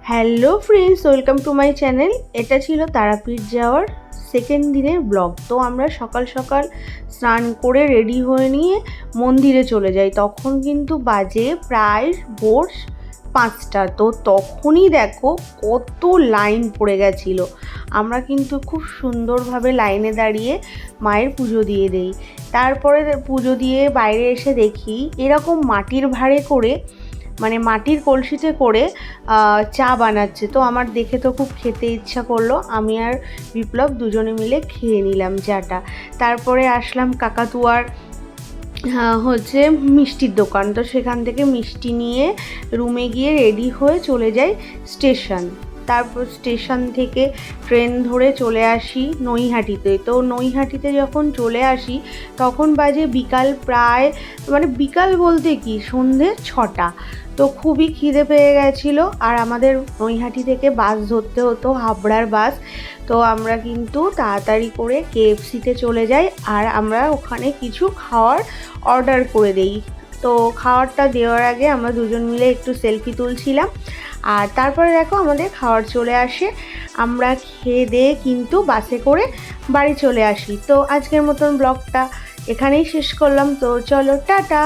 Hello friends, welcome to my channel. এটা ছিল তারাপীঠ যাওয়ার সেকেন্ড দিনের ব্লগ। তো আমরা সকাল সকাল স্নান করে রেডি হয়ে নিয়ে মন্দিরে চলে যাই। তখন কিন্তু বাজে প্রায় ভোর 5টা। তো তখনই দেখো কত লাইন পড়ে গেছিলো। আমরা কিন্তু খুব সুন্দরভাবে লাইনে দাঁড়িয়ে মায়ের পুজো দিয়ে দেই। তারপরে পুজো দিয়ে বাইরে এসে দেখি এরকম মাটির ভাঁড়ে করে, মানে মাটির কলসিতে করে চা বানাচ্ছে। তো আমার দেখে তো খুব খেতে ইচ্ছা করলো। আমি আর বিপ্লব দুজনে মিলে খেয়ে নিলাম চাটা। তারপরে আসলাম কাকাতুয়ার হচ্ছে মিষ্টির দোকান। তো সেখান থেকে মিষ্টি নিয়ে রুমে গিয়ে রেডি হয়ে চলে যাই স্টেশন। তারপর স্টেশন থেকে ট্রেন ধরে চলে আসি নৈহাটিতে। তো নৈহাটিতে যখন চলে আসি তখন বাজে বিকাল প্রায়, মানে বিকাল বলতে কি সন্ধ্যে 6টা। তো খুবই খিদে পেয়ে গেছিলো। আর আমাদের নৈহাটি থেকে বাস ধরতে হতো, হাবড়ার বাস। তো আমরা কিন্তু তাড়াতাড়ি করে কেএফসিতে চলে যাই আর আমরা ওখানে কিছু খাওয়ার অর্ডার করে দেই। তো খাওয়ারটা দেওয়ার আগে আমরা দুজন মিলে একটু সেলফি তুলছিলাম। আর তারপরে দেখো আমাদের খাওয়ার চলে আসে। আমরা খেয়ে দিয়ে কিন্তু বাসে করে বাড়ি চলে আসি। তো আজকের মতন ব্লগটা এখানেই শেষ করলাম। তো চলো, টাটা।